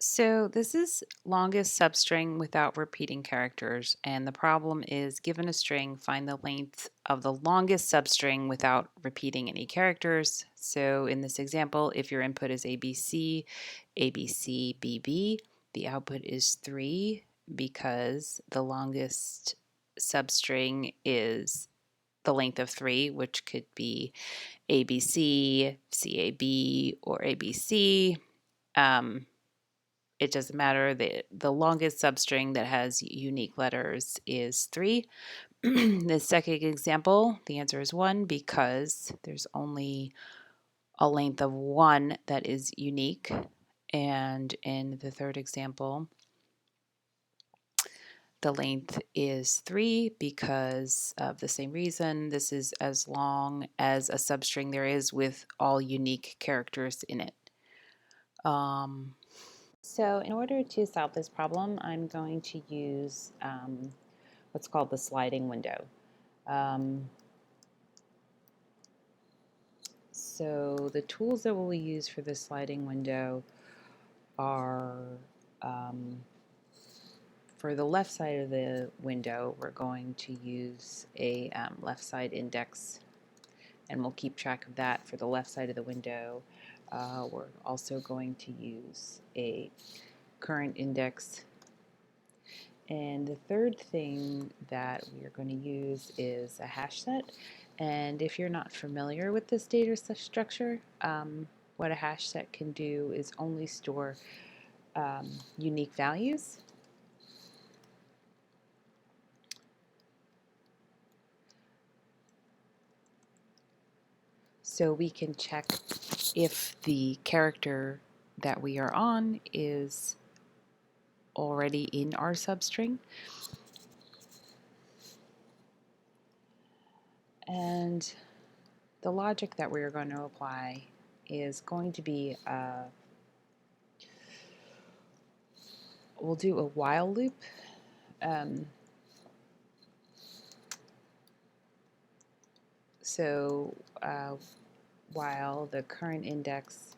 So this is longest substring without repeating characters, and the problem is given a string, find the length of the longest substring without repeating any characters. So in this example, if your input is ABC, ABC, BB, the output is 3 because the longest substring is the length of 3, which could be ABC, CAB, or ABC. It doesn't matter. The longest substring that has unique letters is 3. The second example, the answer is 1 because there's only a length of 1 that is unique. And in the third example, the length is 3 because of the same reason. This is as long as a substring there is with all unique characters in it. So in order to solve this problem, I'm going to use what's called the sliding window. So the tools that we'll use for the sliding window are, for the left side of the window, we're going to use a left side index, and we'll keep track of that for the left side of the window. We're also going to use a current index. And the third thing that we are going to use is a hash set. And if you're not familiar with this data structure, what a hash set can do is only store unique values. So we can check if the character that we are on is already in our substring. And the logic that we're going to apply is going to be we'll do a while loop. So while the current index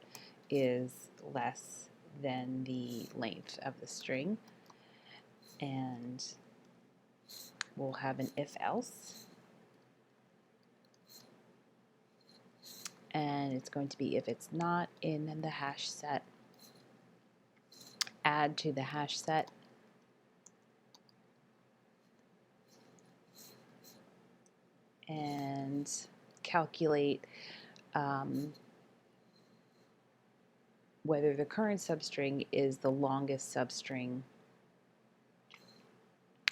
is less than the length of the string, and we'll have an if-else, and it's going to be if it's not in the hash set, add to the hash set, and calculate whether the current substring is the longest substring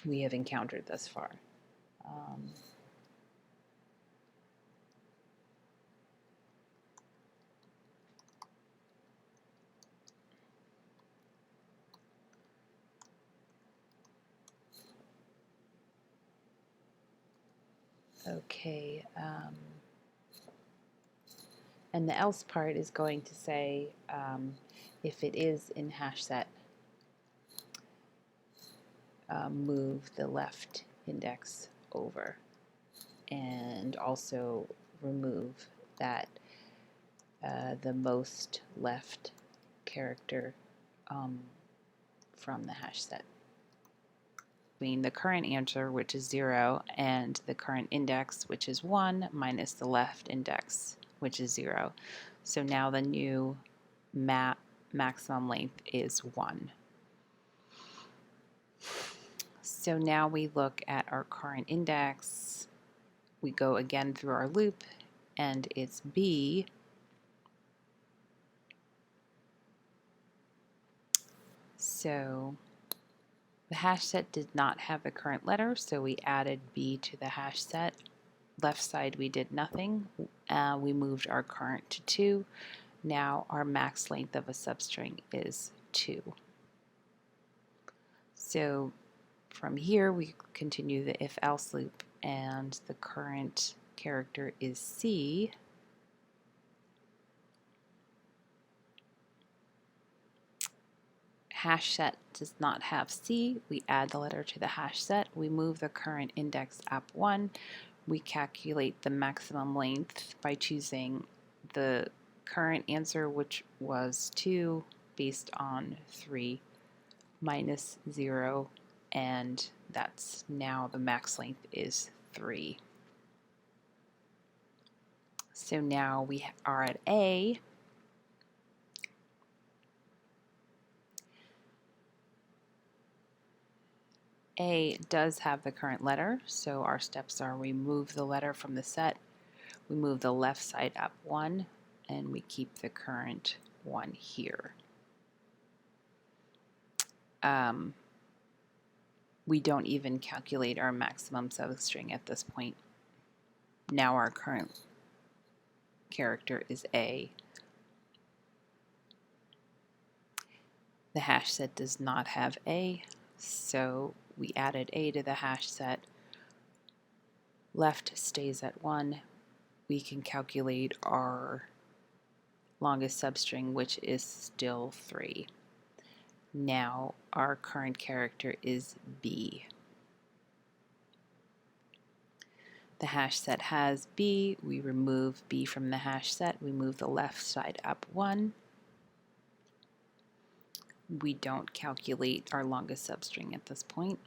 we have encountered thus far. Okay, and the else part is going to say if it is in hash set, move the left index over, and also remove that the most left character from the hash set. Between the current answer, which is 0, and the current index, which is 1, minus the left index, which is 0. So now the new maximum length is 1. So now we look at our current index. We go again through our loop, and it's B. So the hash set did not have a current letter, so we added B to the hash set. Left side we did nothing. We moved our current to 2. Now our max length of a substring is 2. So from here we continue the if-else loop, and the current character is C. Hash set does not have C. We add the letter to the hash set. We move the current index up 1. We calculate the maximum length by choosing the current answer, which was 2, based on 3 minus 0, and that's now the max length is 3. So now we are at A. A does have the current letter, so our steps are remove the letter from the set, we move the left side up 1, and we keep the current 1 here. We don't even calculate our maximum substring at this point. Now our current character is A. The hash set does not have A, so we added A to the hash set. Left stays at 1. We can calculate our longest substring, which is still 3. Now our current character is B. The hash set has B. We remove B from the hash set. We move the left side up 1. We don't calculate our longest substring at this point.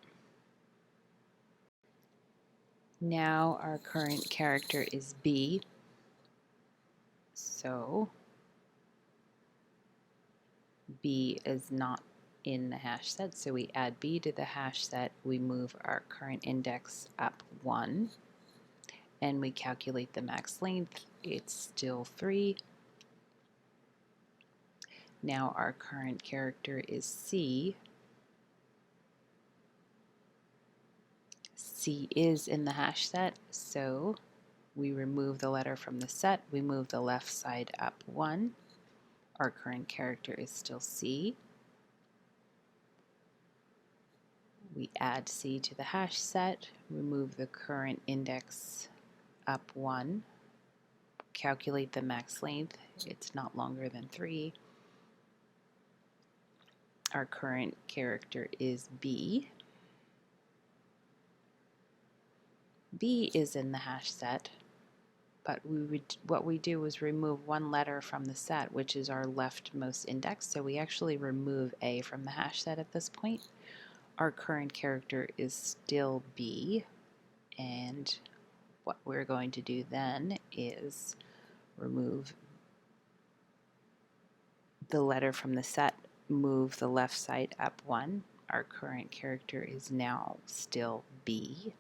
Now our current character is B. So B is not in the hash set, so we add B to the hash set. We move our current index up 1, and we calculate the max length. It's still 3. Now our current character is C. C is in the hash set, so we remove the letter from the set. We move the left side up 1. Our current character is still C. We add C to the hash set, remove the current index up 1, calculate the max length. It's not longer than 3. Our current character is B. B is in the hash set, but what we do is remove 1 letter from the set, which is our leftmost index, so we actually remove A from the hash set at this point. Our current character is still B, and what we're going to do then is remove the letter from the set, move the left side up 1. Our current character is now still B.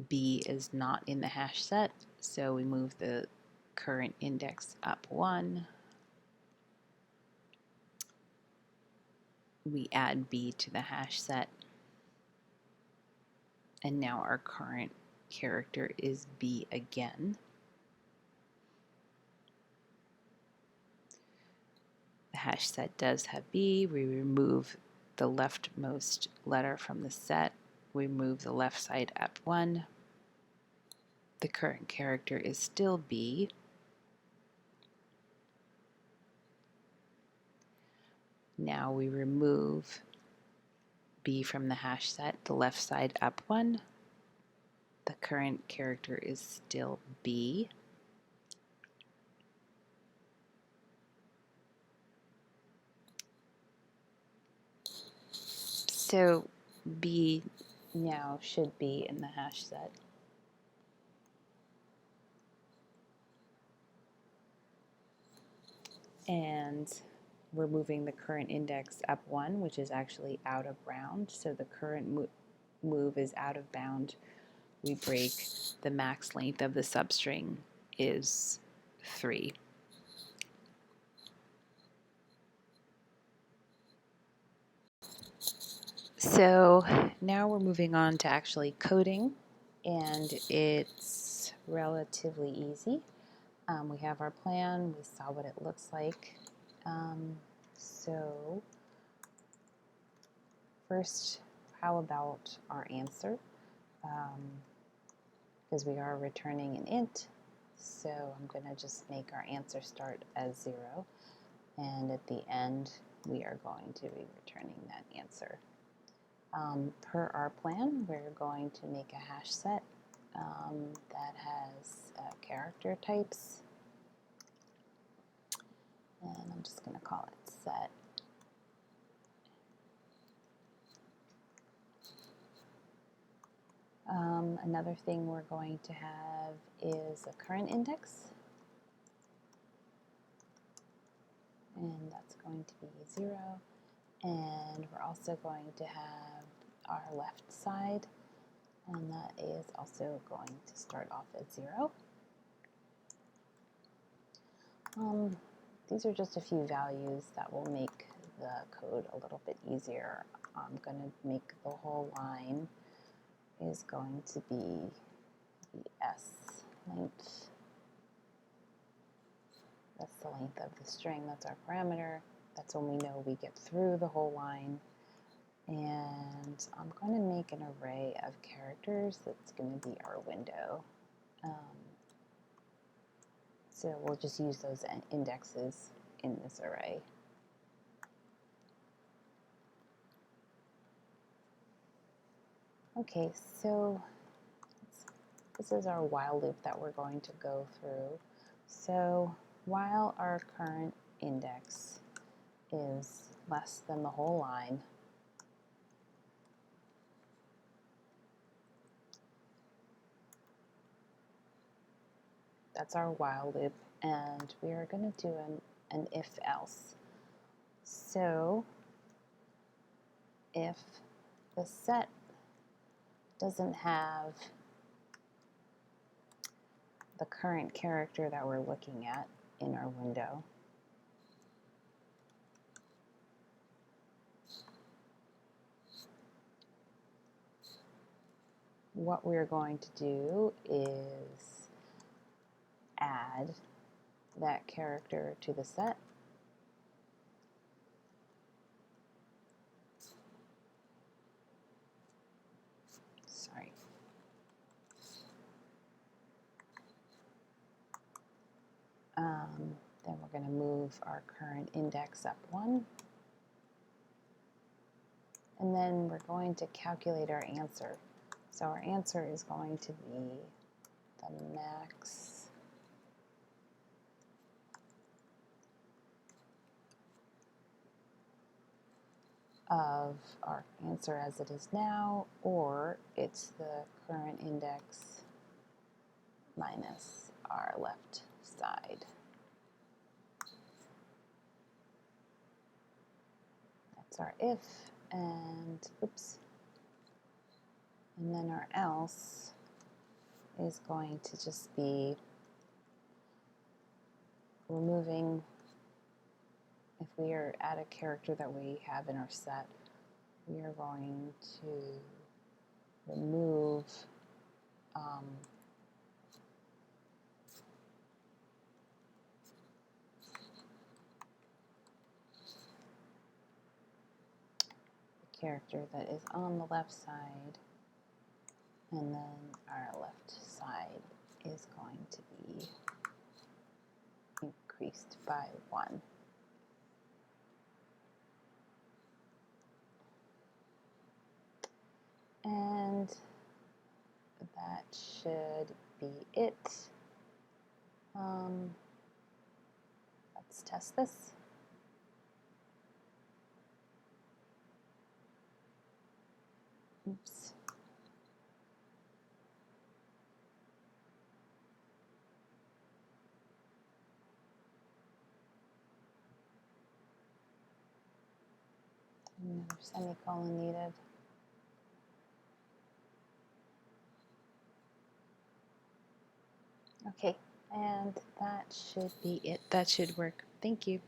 B is not in the hash set, so we move the current index up 1. We add B to the hash set, and now our current character is B again. The hash set does have B. We remove the leftmost letter from the set. We move the left side up 1. The current character is still B. Now we remove B from the hash set, the left side up 1. The current character is still B. So B now should be in the hash set. And we're moving the current index up 1, which is actually out of bound. So the current move is out of bound. We break the max length of the substring is 3. So now we're moving on to actually coding, and it's relatively easy. We have our plan, we saw what it looks like. So first, how about our answer? Because we are returning an int, so I'm going to just make our answer start as 0, and at the end we are going to be returning that answer. Per our plan, we're going to make a hash set that has character types, I'm just going to call it set. Another thing we're going to have is a current index, and that's going to be 0. And we're also going to have our left side, and that is also going to start off at 0. These are just a few values that will make the code a little bit easier. I'm going to make the whole line is going to be the S length. That's the length of the string. That's our parameter. That's when we know we get through the whole line. And I'm going to make an array of characters that's going to be our window. So we'll just use those indexes in this array. Okay, so this is our while loop that we're going to go through. So while our current index is less than the whole line, that's our while loop, and we are going to do an if-else. So if the set doesn't have the current character that we're looking at in our window, what we're going to do is add that character to the set. Sorry. Then we're going to move our current index up 1. And then we're going to calculate our answer. So our answer is going to be the max of our answer as it is now, or it's the current index minus our left side. That's our if, and oops. And then our else is going to just be removing, if we are at a character that we have in our set, we are going to remove the character that is on the left side, and then our left side is going to be increased by 1. And that should be it. Let's test this. Oops. Another semicolon needed. Okay, and that should be it. That should work. Thank you.